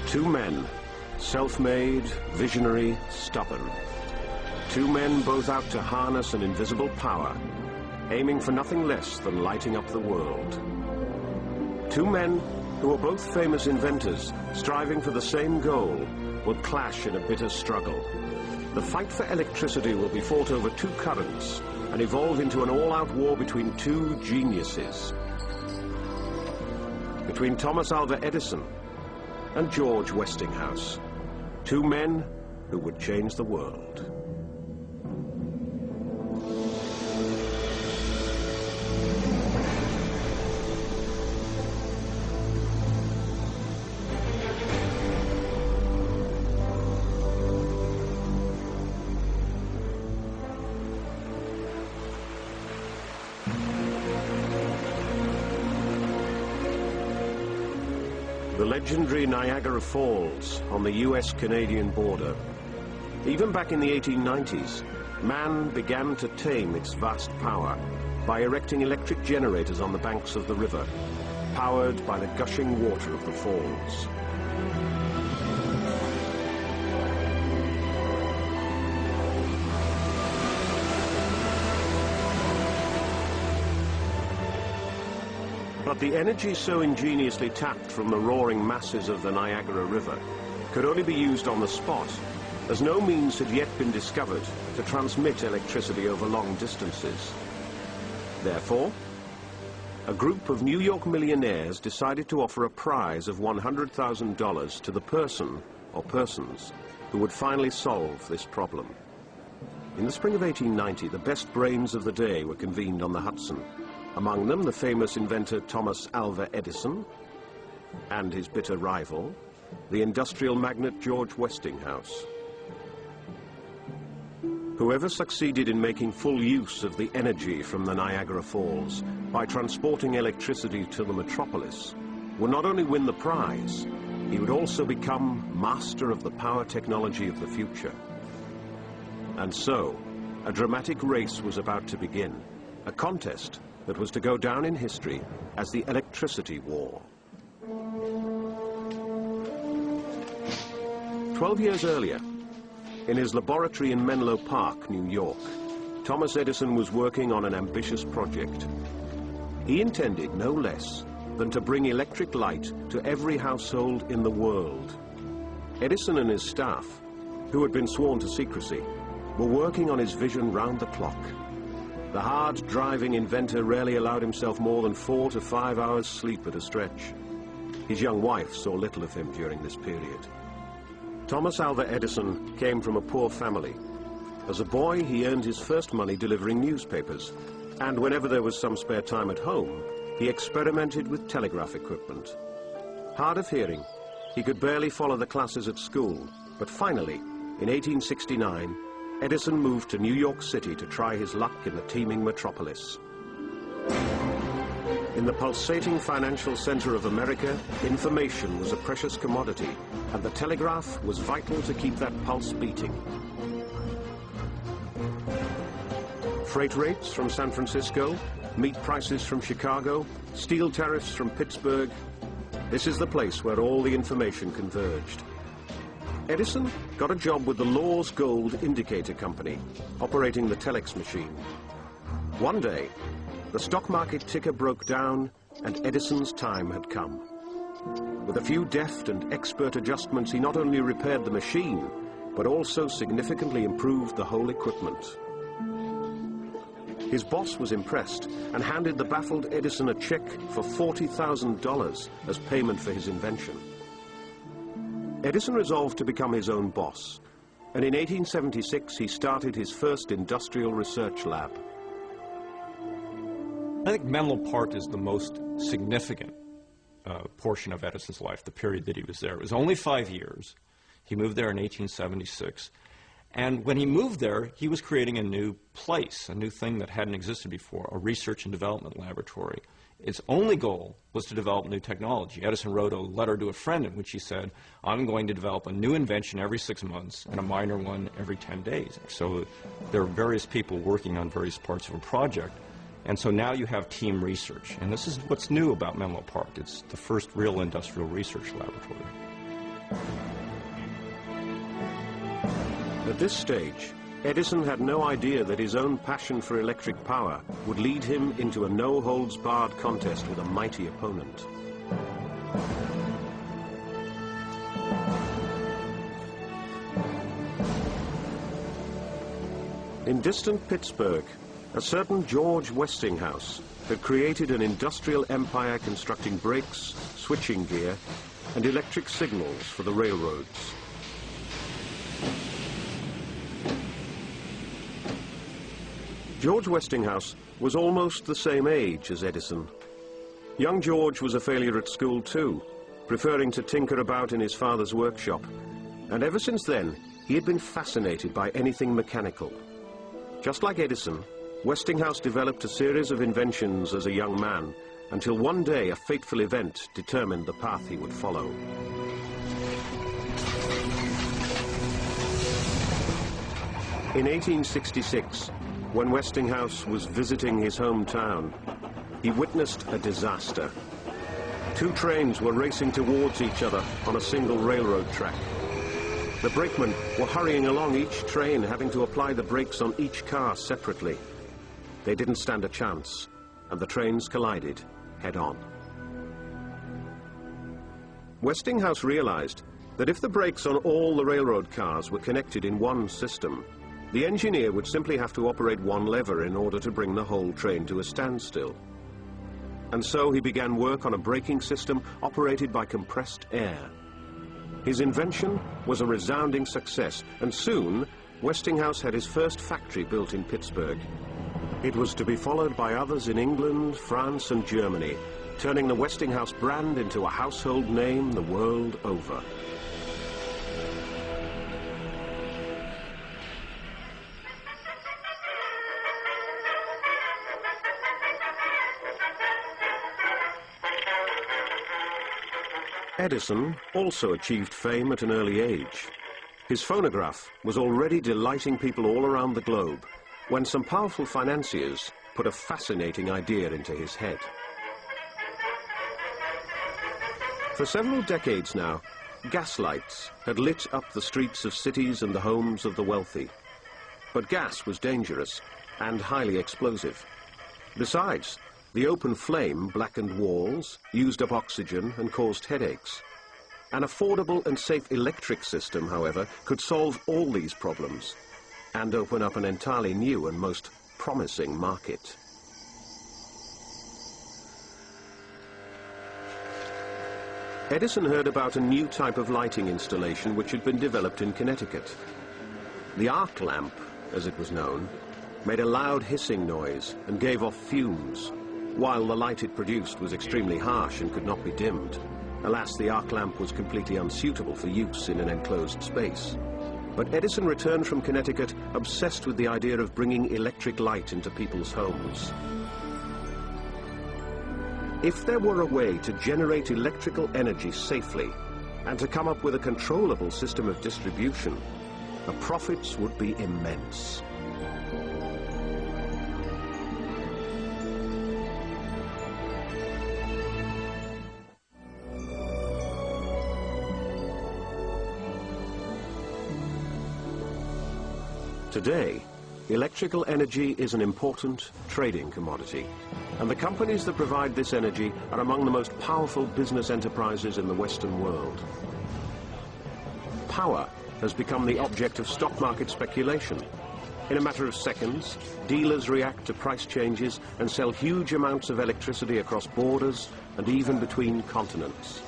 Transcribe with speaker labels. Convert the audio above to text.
Speaker 1: Two men, self-made, visionary, stubborn. Two men both out to harness an invisible power, aiming for nothing less than lighting up the world. Two men who are both famous inventors, striving for the same goal, will clash in a bitter struggle. The fight for electricity will be fought over two currents and evolve into an all-out war between two geniuses. Between Thomas Alva Edison and George Westinghouse. Two men who would change the world. The legendary Niagara Falls on the US-Canadian border. Even back in the 1890s, man began to tame its vast power by erecting electric generators on the banks of the river, powered by the gushing water of the falls. But the energy so ingeniously tapped from the roaring masses of the Niagara River could only be used on the spot, as no means had yet been discovered to transmit electricity over long distances. Therefore, a group of New York millionaires decided to offer a prize of $100,000 to the person or persons who would finally solve this problem. In the spring of 1890, the best brains of the day were convened on the Hudson. Among them, the famous inventor Thomas Alva Edison and his bitter rival, the industrial magnate George Westinghouse. Whoever succeeded in making full use of the energy from the Niagara Falls by transporting electricity to the metropolis would not only win the prize, he would also become master of the power technology of the future. And so, a dramatic race was about to begin, a contest that was to go down in history as the Electricity War. 12 years earlier, in his laboratory in Menlo Park, New York, Thomas Edison was working on an ambitious project. He intended no less than to bring electric light to every household in the world. Edison and his staff, who had been sworn to secrecy, were working on his vision round the clock. The hard-driving inventor rarely allowed himself more than 4 to 5 hours sleep at a stretch. His young wife saw little of him during this period. Thomas Alva Edison came from a poor family. As a boy, he earned his first money delivering newspapers, and whenever there was some spare time at home, he experimented with telegraph equipment. Hard of hearing, he could barely follow the classes at school, but finally, in 1869, Edison moved to New York City to try his luck in the teeming metropolis. In the pulsating financial center of America, information was a precious commodity, and the telegraph was vital to keep that pulse beating. Freight rates from San Francisco, meat prices from Chicago, steel tariffs from Pittsburgh. This is the place where all the information converged. Edison got a job with the Law's Gold Indicator Company, operating the telex machine. One day, the stock market ticker broke down and Edison's time had come. With a few deft and expert adjustments, he not only repaired the machine, but also significantly improved the whole equipment. His boss was impressed and handed the baffled Edison a check for $40,000 as payment for his invention. Edison resolved to become his own boss, and in 1876 he started his first industrial research lab.
Speaker 2: I think Menlo Park is the most significant portion of Edison's life, the period that he was there. It was only 5 years. He moved there in 1876. And when he moved there, he was creating a new place, a new thing that hadn't existed before, a research and development laboratory. Its only goal was to develop new technology. Edison wrote a letter to a friend in which he said, I'm going to develop a new invention every 6 months and a minor one every 10 days. So there are various people working on various parts of a project. And so now you have team research. And this is what's new about Menlo Park. It's the first real industrial research laboratory.
Speaker 1: At this stage, Edison had no idea that his own passion for electric power would lead him into a no-holds-barred contest with a mighty opponent. In distant Pittsburgh, a certain George Westinghouse had created an industrial empire constructing brakes, switching gear, and electric signals for the railroads. George Westinghouse was almost the same age as Edison. Young George was a failure at school too, preferring to tinker about in his father's workshop, and ever since then he had been fascinated by anything mechanical. Just like Edison, Westinghouse developed a series of inventions as a young man, until one day a fateful event determined the path he would follow. In 1866, when Westinghouse was visiting his hometown, he witnessed a disaster. Two trains were racing towards each other on a single railroad track. The brakemen were hurrying along each train, having to apply the brakes on each car separately. They didn't stand a chance, and the trains collided head-on. Westinghouse realized that if the brakes on all the railroad cars were connected in one system, the engineer would simply have to operate one lever in order to bring the whole train to a standstill. And so he began work on a braking system operated by compressed air. His invention was a resounding success, and soon Westinghouse had his first factory built in Pittsburgh. It was to be followed by others in England, France, and Germany, turning the Westinghouse brand into a household name the world over. Edison also achieved fame at an early age. His phonograph was already delighting people all around the globe when some powerful financiers put a fascinating idea into his head. For several decades now, gas lights had lit up the streets of cities and the homes of the wealthy. But gas was dangerous and highly explosive. Besides, the open flame blackened walls, used up oxygen, and caused headaches. An affordable and safe electric system, however, could solve all these problems and open up an entirely new and most promising market. Edison heard about a new type of lighting installation which had been developed in Connecticut. The arc lamp, as it was known, made a loud hissing noise and gave off fumes, while the light it produced was extremely harsh and could not be dimmed. Alas, the arc lamp was completely unsuitable for use in an enclosed space. But Edison returned from Connecticut obsessed with the idea of bringing electric light into people's homes. If there were a way to generate electrical energy safely and to come up with a controllable system of distribution, the profits would be immense. Today, electrical energy is an important trading commodity, and the companies that provide this energy are among the most powerful business enterprises in the Western world. Power has become the object of stock market speculation. In a matter of seconds, dealers react to price changes and sell huge amounts of electricity across borders and even between continents.